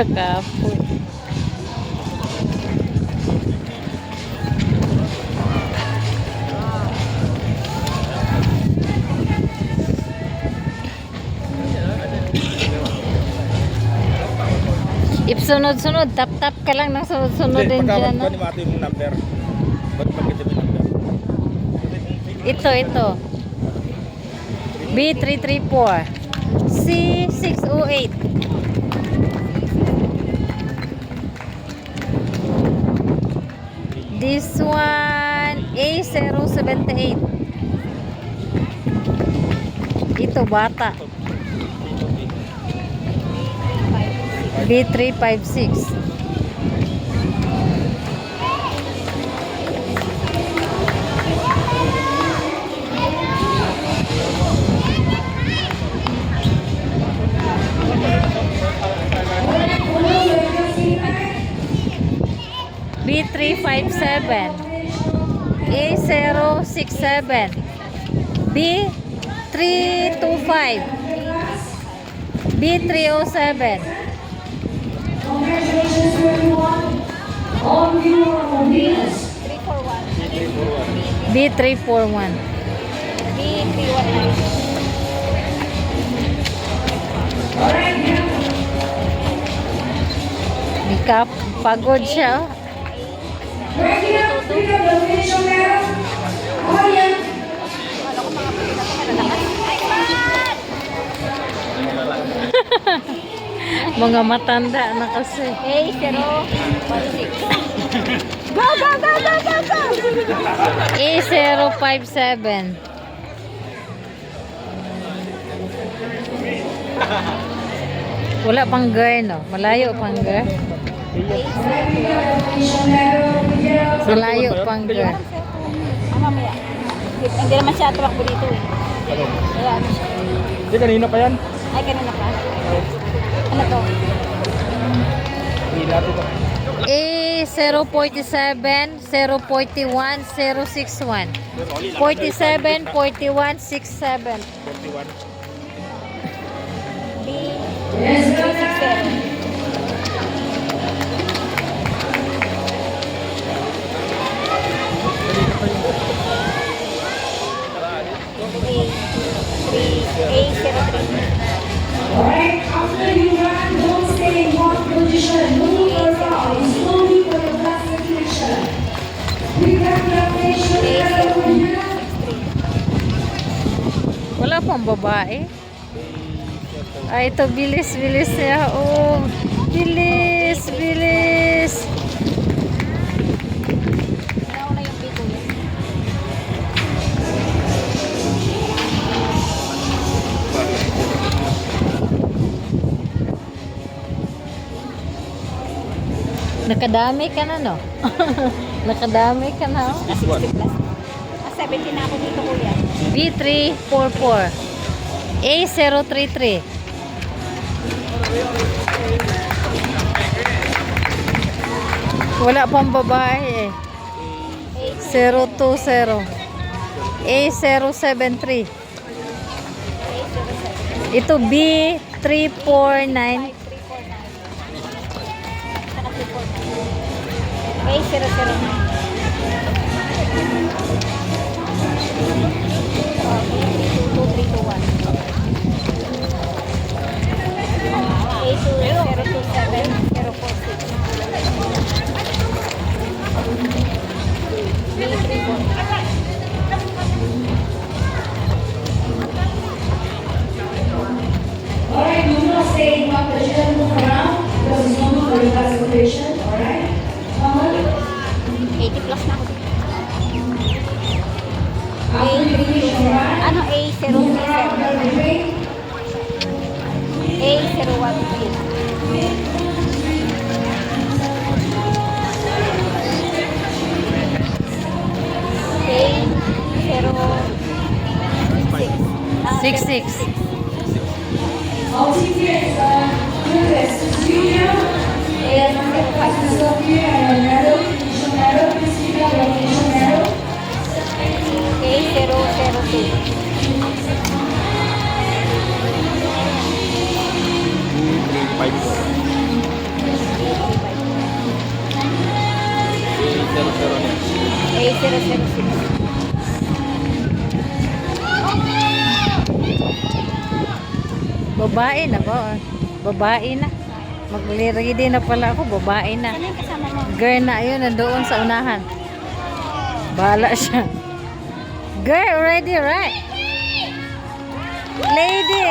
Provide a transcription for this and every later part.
Nakapoy. If sunod-sunod, tap-tap ka lang ng sunod-sunod din dyan. Pagkawan ko ni Mato yung number. Ba't pagkita mo yung number? Ito. B334. C608. This one, A078. Ito, bata. B356. B357. A067. B325. B307. Congratulations to everyone. All of you are on winners. B341. Alright, now. Mikap, pagod siya. Ready up, pick up the official medal. Oh, yeah. Mga matanda na kasi. Go, go, go, go, go, go! A057. Wala pang girl, no? Malayo pang girl. Ready up the official medal. Pick it up. Malayo pang girl. Mamaya. Hindi naman siya tumakbo dito eh. Kaya ano siya. Hindi, kanina pa yan. Ay, kanina pa. Ano to? Hila ito. A047, 041, 061. 47, 41, 67. 41. B360. Alright, after you run, don't stay in one position. Move around slowly for the last definition. Pick up the official medal for you. Wala pang babae. Ay, ito, bilis niya. Oh, bilis. Nauna yung B2 yun. Nakadami ka na, no? Nakadami ka na, oh. 60 plus. 70 na ako dito, kuya. B344. A033. Wala pang babae eh. 020. A073. Ito B349. A009. Alright, do not stay in one position. Move around because it's only for the classification. Alright? Come on. 80 plus na ako. After you finish your run, Ano move around A037? the ring. A013. A066. 66. All team here is Lucas Junior. And Sophia and medal, official medal. Please pick up your official medal. A002. 354. Babae na ba? Babae na. Mag-ready na pala ako. Babae na. Ano yung kasama mo? Girl na yun. Nandoon sa unahan. Bahala siya. Girl, ready, right? Lady.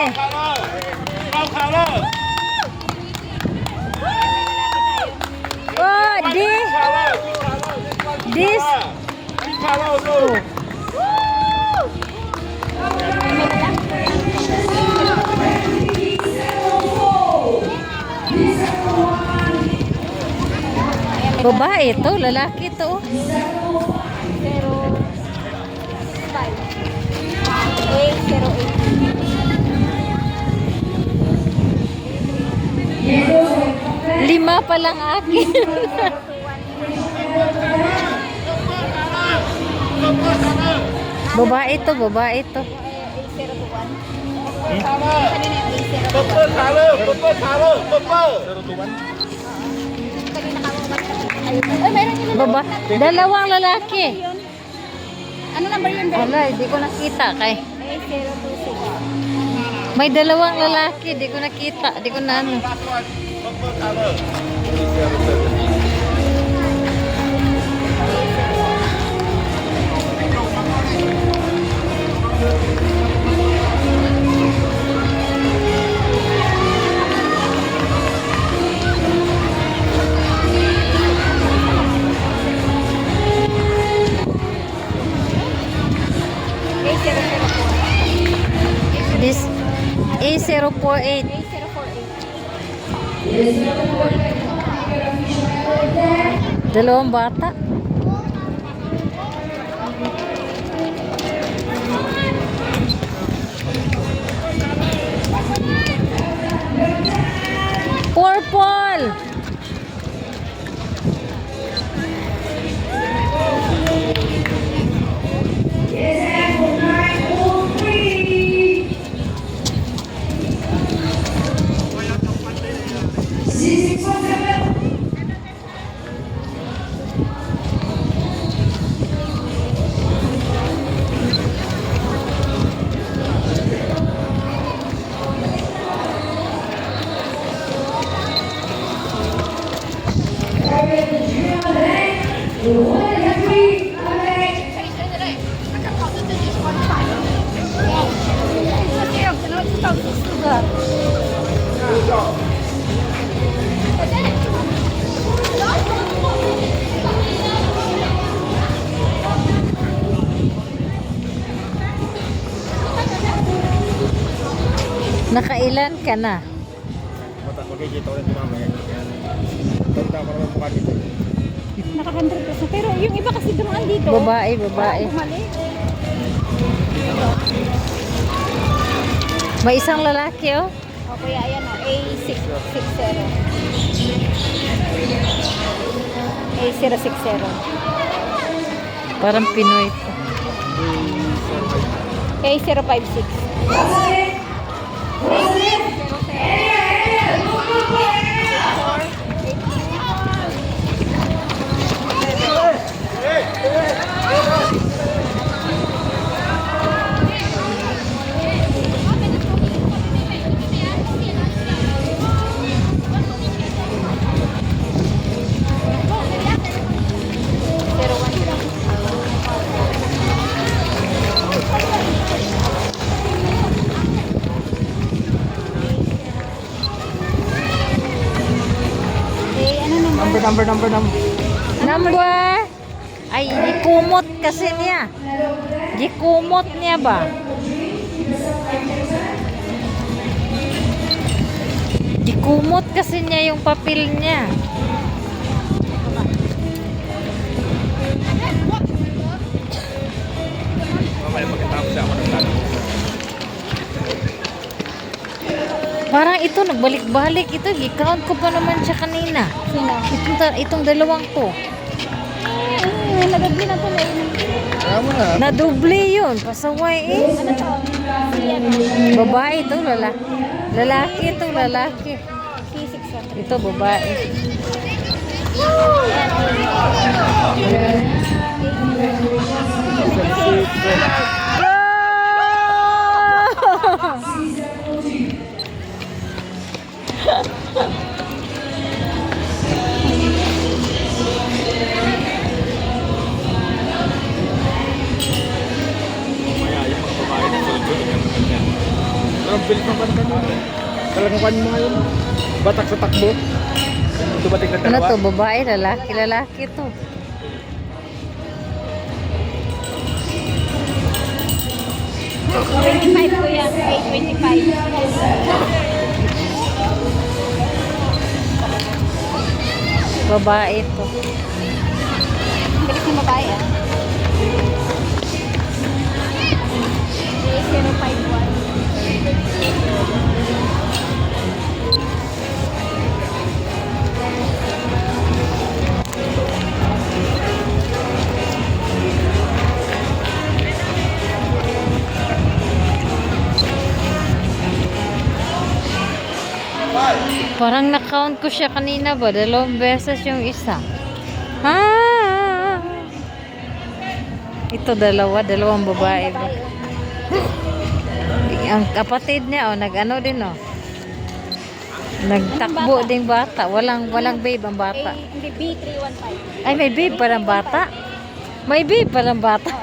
Oh, this. Oh. Babae to, lalaki to. 05. A08. Lima pa lang akin. Babae to, babae to. A01. Hmm? Kanina yung A01. 021. Kanina ka mo Ay, meron yun. Baba, dalawang lalaki. Ano number yun, Ben? Wala, hindi ko nakita kay. A026. May dalawang lalaki, di ko nakita, di ko na ano. A004. This A048. A048. Dalawang bata. Purple. Nakailan ka na? Magkikita ko rin ito mamaya. Ganda ko naman mukha dito. Naka-100%. Pero yung iba kasi dumaan dito. Babae, babae. Bumalik. May isang lalaki oh. O kuya, ayan o. A660. A060. Parang Pinoy to. A056. Number. Number. Ay, gikumot kasi niya. Gikumot niya ba? Gikumot kasi niya yung papel niya. Mamaya pagkatapos ako ng tanong. Parang ito, nagbalik-balik. Ito, i-count ko pa naman siya kanina. Sino? Itong dalawang to. Nagagli na to na yun. Kaya mo na. Nadoble yun. Pasaway eh. Ano to? Babae ito, lalaki. Lalaki ito, lalaki. C600. Ito, babae. Ayan, A660. Mamaya yung mga babae na sunod-sunod ng naman yan. Pero ang bilis ng banda nyo. Talagang kanyo mga yun. Batak sa takbo. Dumating na Ano dalawa. to, babae, lalaki, lalaki to. $25 kuya. $8.25. Babae to. Ang galit ng babae ah. 8051. Parang na-count ko siya kanina ba? 2 beses yung isa. Ah! Ito dalawang babae ba? Ang kapatid niya, nag-ano din, Nagtakbo ding bata. Walang babe ang bata. Hindi, B315. Ay, may babe parang bata. May babe parang bata.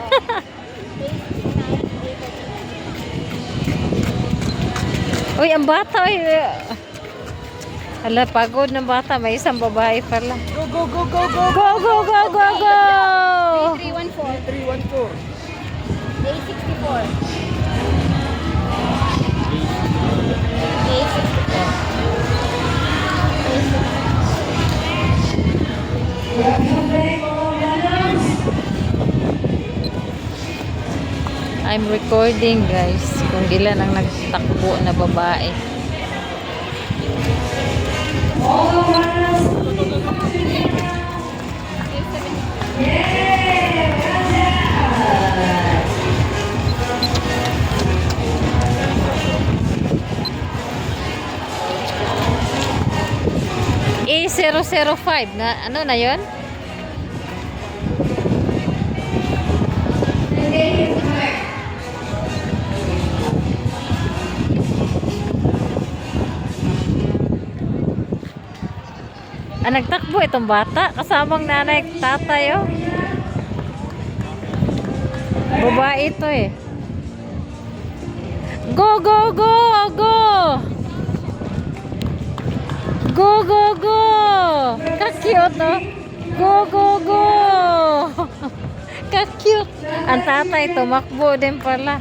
Uy, ang bata, uy. Hala, pagod ng bata. May isang babae pala. Go, go, go, go, go! Go, go, go, go, go! 314. 314. A64. A64. I'm recording, guys. Kung ilan ang nagtakbo na babae. A005 na ano na 'yon? Nagtakbo itong bata kasamang nanay at tatay, Babae ito eh. Go, go, go, go! Go, go, go! Ka-cute, Go, go, go! Ka-cute! Ang tatay tumakbo din pala.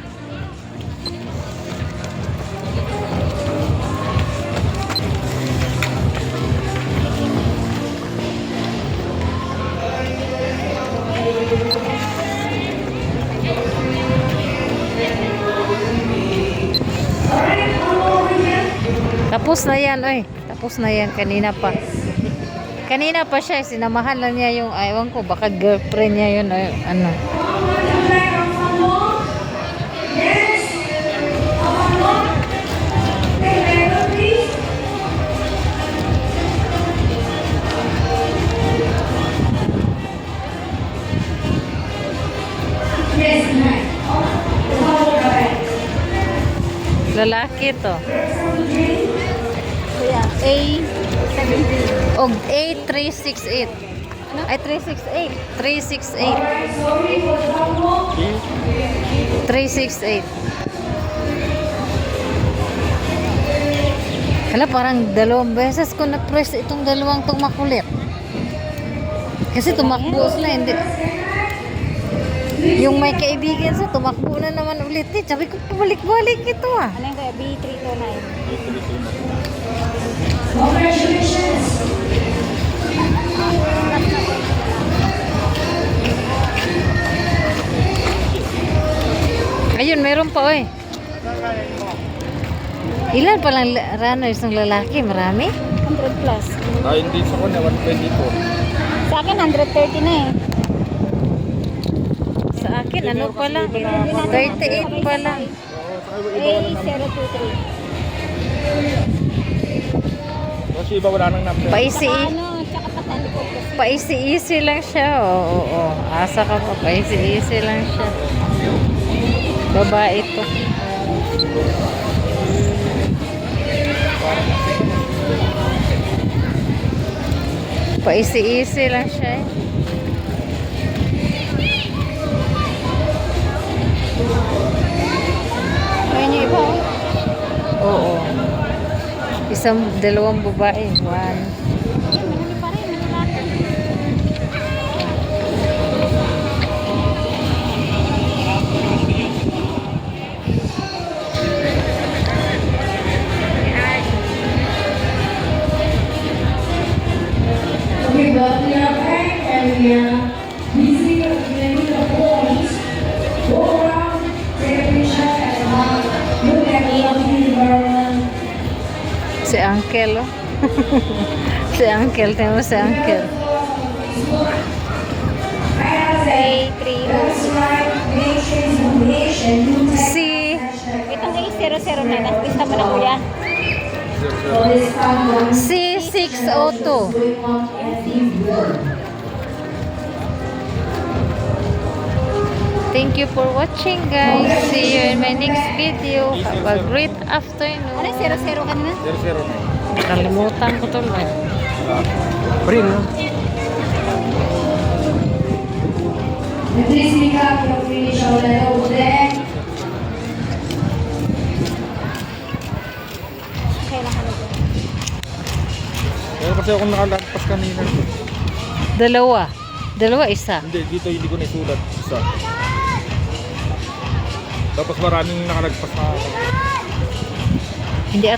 Tapos na yan, oy. Tapos na yan. Kanina pa. Kanina pa siya. Sinamahan lang niya yung, ewan ko, baka girlfriend niya yun. Oy, ano. Lalaki to. Kuya, A17. Og A368. Ay, 368. 368. 368. Hala, parang 2 beses ko na-press itong dalawang tumakulit. Kasi tumakbo sila, hindi. Yung may kaibigan sa tumakbo na naman ulit eh. Sabi ko, pabalik-balik ito ah. Ano yung kuya? B329. Congratulations! Ayun, meron pa oy. Ilan palang runners ng lalaki? Marami? 100 plus. Ay, hindi sa kanya, 124. Sa akin, 130 na eh. Sa akin, ano pa lang? 38 pa lang. A023. Kasi iba wala nang number. Paisi. Ano, tsaka patan likod kasi. Pa-easy-easy lang siya. Oo. Asa ka pa. Pa-easy-easy lang siya. Babae to. Pa-easy-easy lang siya eh. Ayun yung iba. Oo. Dalawang babae. One. Marami pa rin. Marami. Okay, but we are back and we are busy with the boys. Go around, take a picture and look at the lovely environment. Si Uncle, oh. Si Uncle. Tingnan mo si Uncle. Say 3. That's right, make sure it's donation. You take Si... Itong A009. Naslista mo na kuya. for this time. Si 602. Going on every word. Thank you for watching, guys. See you in my next video. Have a great Ano afternoon. yung 00 kanina? 0-0 na. Nakalimutan ko tuloy. Prin, no? And please pick up your finish outlet over there. Kailan ka na dyan? Pero kasi ako nakalagpas kanina. Dalawa, isa. Hindi, dito hindi ko naisulat. Isa. Tapos maraming nakalagpas na.